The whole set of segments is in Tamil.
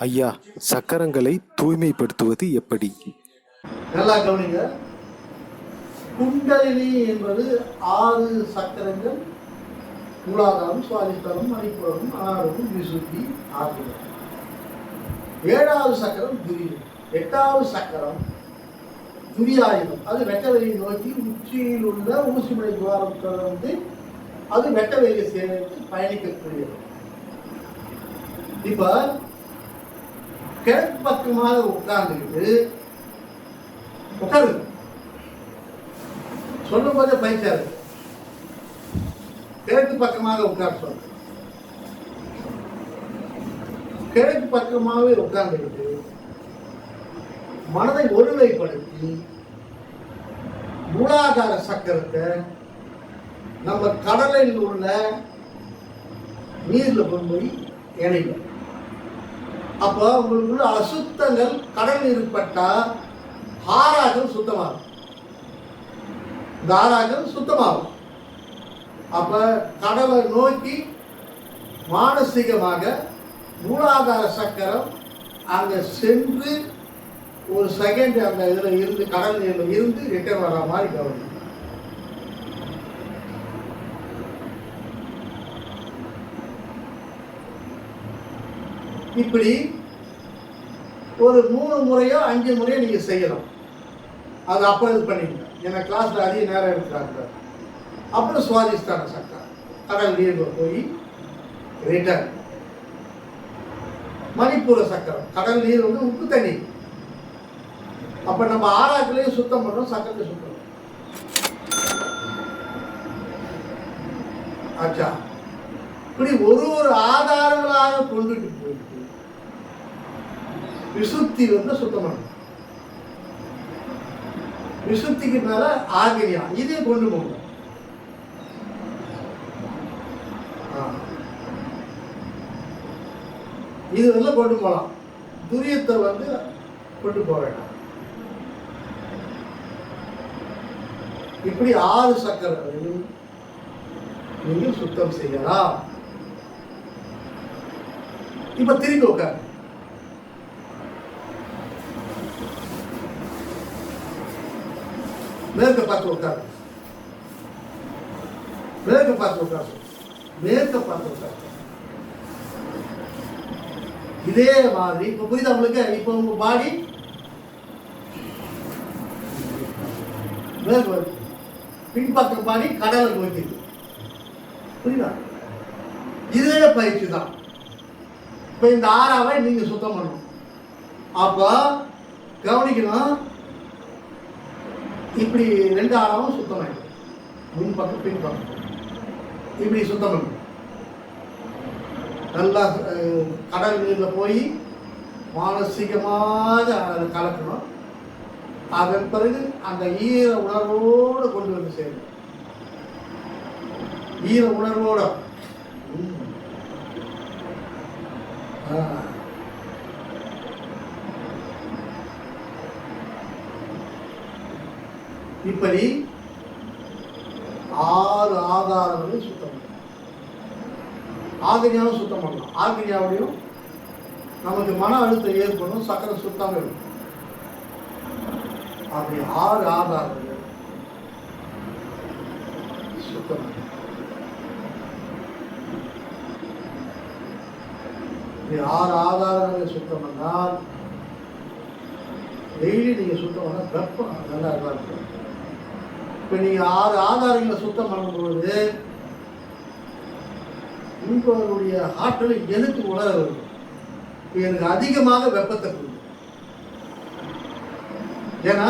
ஐயா, சக்கரங்களை தூய்மைப்படுத்துவது எப்படி? நல்லா கவனிங்க. குண்டலினி என்பது 6 சக்கரங்கள்: மூலாதாரம், சுவாதிஷ்டானம், மணிப்புரம், அநாகரம், விசுத்தி, ஆகியவை. 7வது சக்கரம் துரியம். 8வது சக்கரம் துரியாயுதம். அது வெட்டவெளியை நோக்கி உச்சியில் உள்ள ஊசிமலை துவாரம் தொடர்ந்து அது வெட்டவெளியை சேர்த்து பயணிக்கக்கூடியது. இப்ப கிழக்கு பக்கமாக உட்கார்ந்துக்கிட்டு உட்காருங்க. சொல்லும் போதே பயிற்சியாரு. கிழக்கு பக்கமாக உட்கார சொல்ல. கிழக்கு பக்கமாகவே உட்கார்ந்துக்கிட்டு மனதை ஒருமைப்படுத்தி மூலாதார சக்கரத்தை நம்ம கடலில் உள்ள நீர்ல கொண்டு போய் இணைக்கும். அப்போ உங்களுக்குள்ள அசுத்தங்கள் கடல் நீர் பட்டா ஆறாகம் சுத்தமாகும். இந்த ஆறாகம் சுத்தமாகும். அப்ப கடலை நோக்கி மானசீகமாக மூலாதார சக்கரம் அங்க சென்று ஒரு செகண்ட் அந்த இதுல இருந்து கடல் நீர்ல இருந்து ரிட்டர்ன் வர மாதிரி கவனிக்கும். இப்படி ஒரு 3 முறையோ 5 முறையோ நீங்க செய்யலாம். அது அப்ப இது பண்ணிக்கங்க. ஏன்னா கிளாஸ்ல அதிக நேரம் எடுக்கிறாங்க. அப்புறம் சுவாதிஷ்டான சக்கரம் கடல் நீர்ல போய் ரிட்டர்ன். மணிப்பூர சக்கரம் கடல் நீர் வந்து உப்பு தண்ணி. அப்ப நம்ம ஆறாக்களையும் சுத்தம் பண்றோம், சக்கரத்தை சுத்தம். ஆச்சா, இப்படி ஒரு ஆதாரங்களாக கொண்டுட்டு போயிட்டு விசுத்தி வந்து சுத்தம் பண்ணணும். விசுத்திக்கு மேல ஆகிரியா இதையும் கொண்டு போகணும். இது வந்து கொண்டு போகலாம். துரியத்தை வந்து கொண்டு போக வேண்டாம். இப்படி 6 சக்கரங்களையும் நீங்கள் சுத்தம் செய்யலாம். இப்ப திரும்பி உட்காரு. மேற்க பார்த்து உட்காரு. மேற்க பார்த்து உட்காரு. மேற்க பார்த்து உட்காரு. இதே மாதிரி இப்ப புரியுதா உங்களுக்கு? இப்ப உங்க பாடி மேற்கு வருது, பின்பக்கம் பாடி கடலை நோக்கிது. புரியுதா? இதே பயிற்சி தான். இப்ப இந்த 6ஆவை நீங்க சுத்தம் பண்ணணும். அப்ப கவனிக்கணும். இப்படி 2 ஆறாவும் சுத்தம் ஆயிடும். முன்பக்கம் பின்பக்கம் இப்படி சுத்தம் பண்ணணும். நல்லா கடல் நீர்ல போய் மானசீகமாக கலக்கணும். அதன் பிறகு அந்த ஈர உணர்வோடு கொண்டு வந்து சேரும். ஈர உணர்வோட இப்படி 6 ஆதாரங்களையும் சுத்தம் பண்ணணும். ஆகிரியாவும் சுத்தம் பண்ணலாம். ஆகிரியாவையும் நமக்கு மன அழுத்தம் ஏற்படும், சக்கரை சுத்தம் இருக்கும். அப்படி 6 ஆதாரங்கள் சுத்தம். 6 ஆதாரங்களை சுத்தம் பண்ணால் டெய்லி நீங்க சுத்தம் பண்ணா வெப்பம் நல்லா இருக்கும். இப்ப நீங்க 6 ஆதாரங்களை சுத்தம் பண்ணும்போது உங்களுடைய ஆற்றலை எனக்கு உணர வரும். எனக்கு அதிகமாக வெப்பத்தை கொடுக்கும். ஏன்னா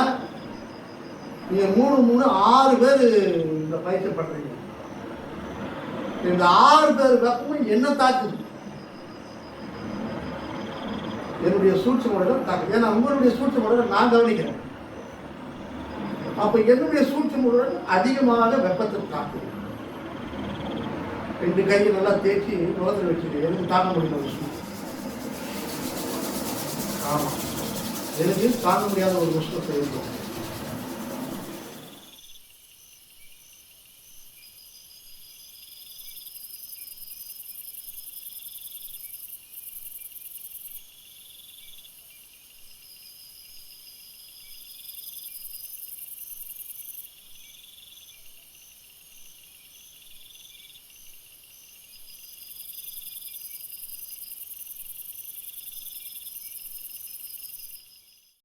நீங்க 3 6 பேர் இந்த பயிற்சி பண்றீங்க. இந்த 6 பேர் வெப்பமும் என்ன தாக்குது? என்னுடைய சூட்சும உடல் தாக்குது. ஏன்னா உங்களுடைய சூட்சும உடலை நான் கவனிக்கிறேன். அப்ப என்னுடைய சூட்சும உடல் அதிகமாக வெப்பத்தை தாக்குது. 2 கையை நல்லா தேய்ச்சி முகத்தில் வச்சுட்டு எனக்கு தாங்க முடியல ஒரு சூழ்நிலை. ஆமா, எனக்கு தாங்க முடியாத ஒரு விஷயத்தை இருக்கும்.